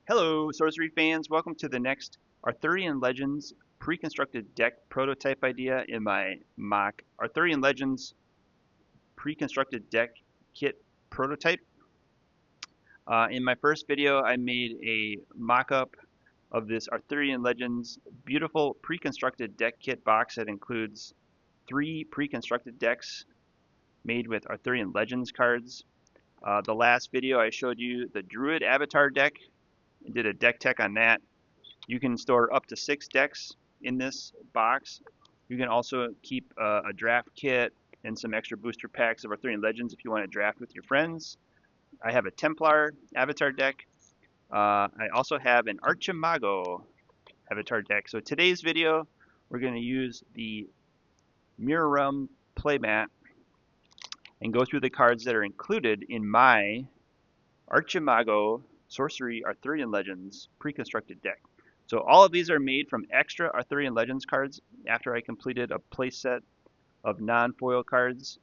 Hello, Sorcery fans. Welcome to the next Arthurian Legends pre-constructed deck prototype idea in my mock Arthurian Legends pre-constructed deck kit prototype. In my first video, I made a mock-up of this Arthurian Legends beautiful pre-constructed deck kit box that includes 3 pre-constructed decks made with Arthurian Legends cards. The last video, I showed you the Druid Avatar deck and did a deck tech on that. You can store up to 6 decks in this box. You can also keep a draft kit and some extra booster packs of Arthurian Legends if you want to draft with your friends. I have a Templar Avatar deck. I also have an Archimago Avatar deck. So today's video, we're going to use the Mirror Realm playmat and go through the cards that are included in my Archimago Sorcery Arthurian Legends pre-constructed deck. So all of these are made from extra Arthurian Legends cards after I completed a play set of non-foil cards.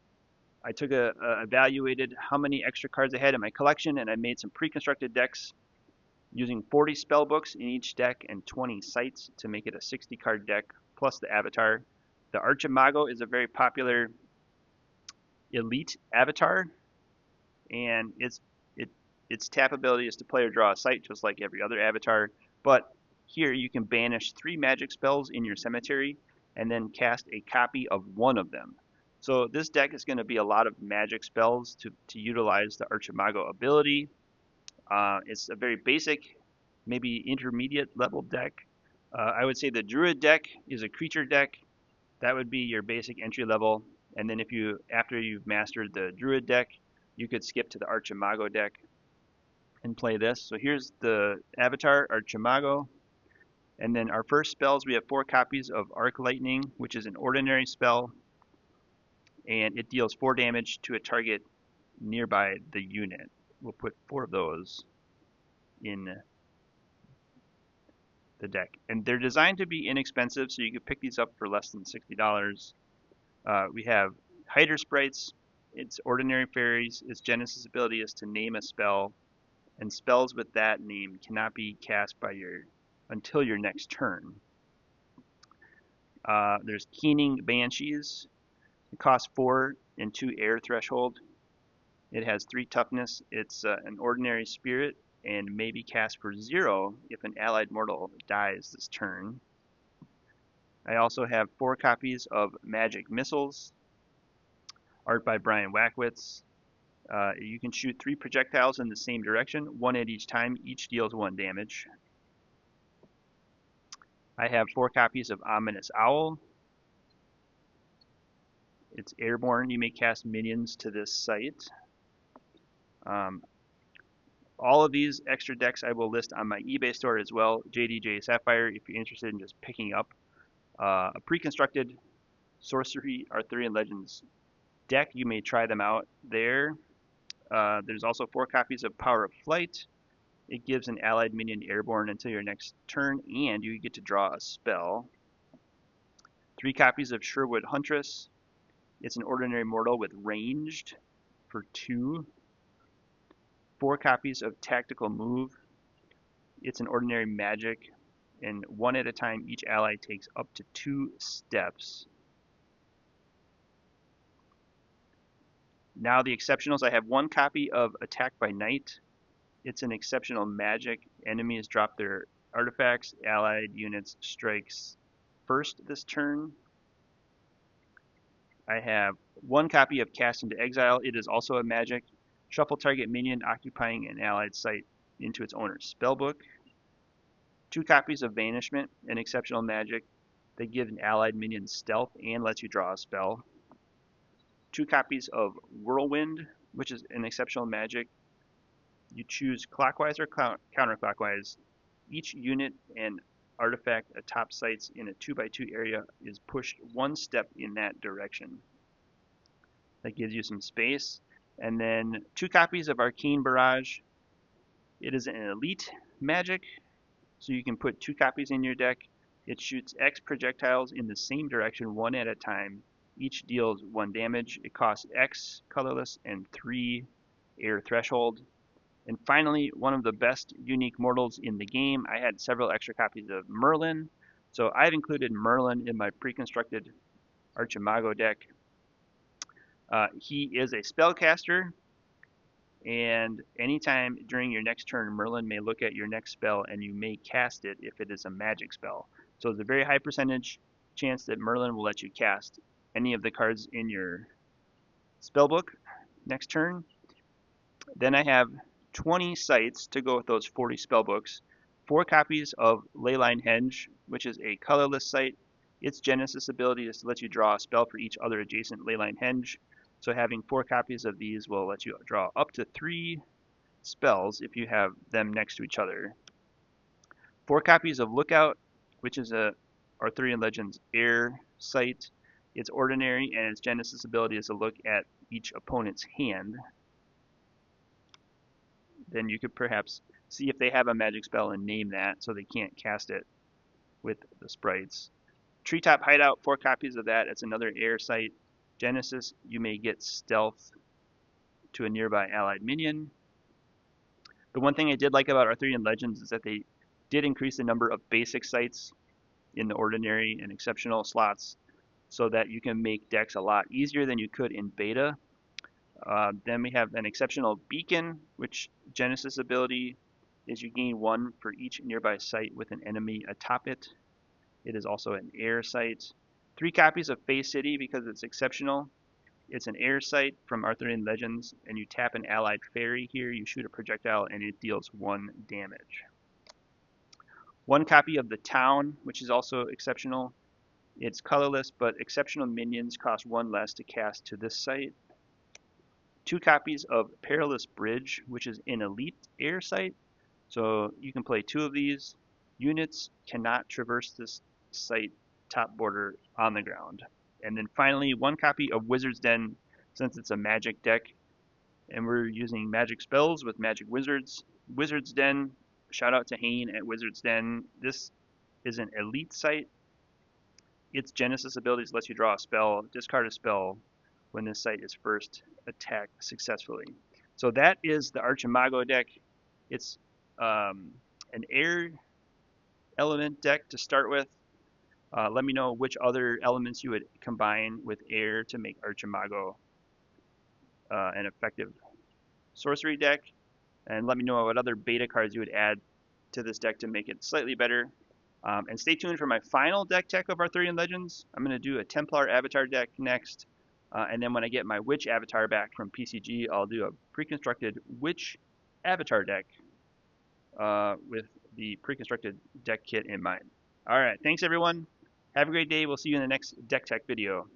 I took evaluated how many extra cards I had in my collection, and I made some pre-constructed decks using 40 spell books in each deck and 20 sites to make it a 60 card deck plus the avatar. The Archimago is a very popular elite avatar, and its tap ability is to play or draw a site just like every other avatar, but here you can banish 3 magic spells in your cemetery and then cast a copy of one of them. So this deck is going to be a lot of magic spells to utilize the Archimago ability. It's a very basic, maybe intermediate level deck. I would say the Druid deck is a creature deck. That would be your basic entry level. And then after you've mastered the Druid deck, you could skip to the Archimago deck and play this. So here's the Avatar, Archimago. And then our first spells, we have 4 copies of Arc Lightning, which is an ordinary spell, and it deals 4 damage to a target nearby the unit. We'll put 4 of those in the deck. And they're designed to be inexpensive, so you can pick these up for less than $60. We have Hydra Sprites. It's ordinary fairies. Its Genesis ability is to name a spell, and spells with that name cannot be cast until your next turn. There's Keening Banshees. It costs 4 and 2 air threshold. It has 3 toughness. It's an ordinary spirit and may be cast for 0 if an allied mortal dies this turn. I also have 4 copies of Magic Missiles, art by Brian Wackwitz. You can shoot 3 projectiles in the same direction, 1 at each time. Each deals 1 damage. I have 4 copies of Ominous Owl. It's airborne. You may cast minions to this site. All of these extra decks I will list on my eBay store as well, jdj-sapphire, if you're interested in just picking up a pre-constructed Sorcery Arthurian Legends deck. You may try them out there. There's also 4 copies of Power of Flight. It gives an allied minion airborne until your next turn, and you get to draw a spell. 3 copies of Sherwood Huntress. It's an ordinary mortal with ranged for 2. 4 copies of Tactical Move. It's an ordinary magic, and 1 at a time each ally takes up to 2 steps. Now the exceptionals, I have 1 copy of Attack by Night. It's an exceptional magic. Enemies drop their artifacts. Allied units strikes first this turn. I have 1 copy of Cast into Exile. It is also a magic. Shuffle target minion occupying an allied site into its owner's spellbook. 2 copies of Vanishment, an exceptional magic that gives an allied minion stealth and lets you draw a spell. 2 copies of Whirlwind, which is an exceptional magic. You choose clockwise or counterclockwise. Each unit and artifact atop sites in a 2x2 area is pushed 1 step in that direction. That gives you some space. And then 2 copies of Arcane Barrage. It is an elite magic, so you can put 2 copies in your deck. It shoots X projectiles in the same direction 1 at a time. Each deals 1 damage. It costs X colorless and 3 air threshold. And finally, one of the best unique mortals in the game. I had several extra copies of Merlin, so I've included Merlin in my pre-constructed Archimago deck. He is a spellcaster, and anytime during your next turn, Merlin may look at your next spell and you may cast it if it is a magic spell. So there's a very high percentage chance that Merlin will let you cast any of the cards in your spellbook next turn. Then I have 20 sites to go with those 40 spellbooks. 4 copies of Leyline Henge, which is a colorless site. Its Genesis ability is to let you draw a spell for each other adjacent Leyline Henge. So having 4 copies of these will let you draw up to 3 spells if you have them next to each other. 4 copies of Lookout, which is a Arthurian Legends air site. It's ordinary, and its Genesis ability is to look at each opponent's hand. Then you could perhaps see if they have a magic spell and name that so they can't cast it with the sprites. Treetop Hideout, 4 copies of that. It's another air site. Genesis, you may get stealth to a nearby allied minion. The one thing I did like about Arthurian Legends is that they did increase the number of basic sites in the ordinary and exceptional slots so that you can make decks a lot easier than you could in beta. Then we have an exceptional beacon, which Genesis ability is you gain 1 for each nearby site with an enemy atop it. It is also an air site. 3 copies of Fey City because it's exceptional. It's an air site from Arthurian Legends, and you tap an allied fairy here, you shoot a projectile, and it deals 1 damage. 1 copy of the Town, which is also exceptional. It's colorless, but exceptional minions cost 1 less to cast to this site. 2 copies of Perilous Bridge, which is an elite air site. So you can play 2 of these. Units cannot traverse this site top border on the ground. And then finally, 1 copy of Wizard's Den, since it's a magic deck, and we're using magic spells with magic wizards. Wizard's Den, shout out to Hayne at Wizard's Den. This is an elite site. Its Genesis abilities lets you draw a spell, discard a spell when this site is first attacked successfully. So that is the Archimago deck. It's an air element deck to start with. Let me know which other elements you would combine with air to make Archimago an effective sorcery deck. And let me know what other beta cards you would add to this deck to make it slightly better. And stay tuned for my final deck tech of Arthurian Legends. I'm going to do a Templar Avatar deck next. And then when I get my Witch Avatar back from PCG, I'll do a pre-constructed Witch Avatar deck with the pre-constructed deck kit in mind. All right, thanks everyone. Have a great day. We'll see you in the next deck tech video.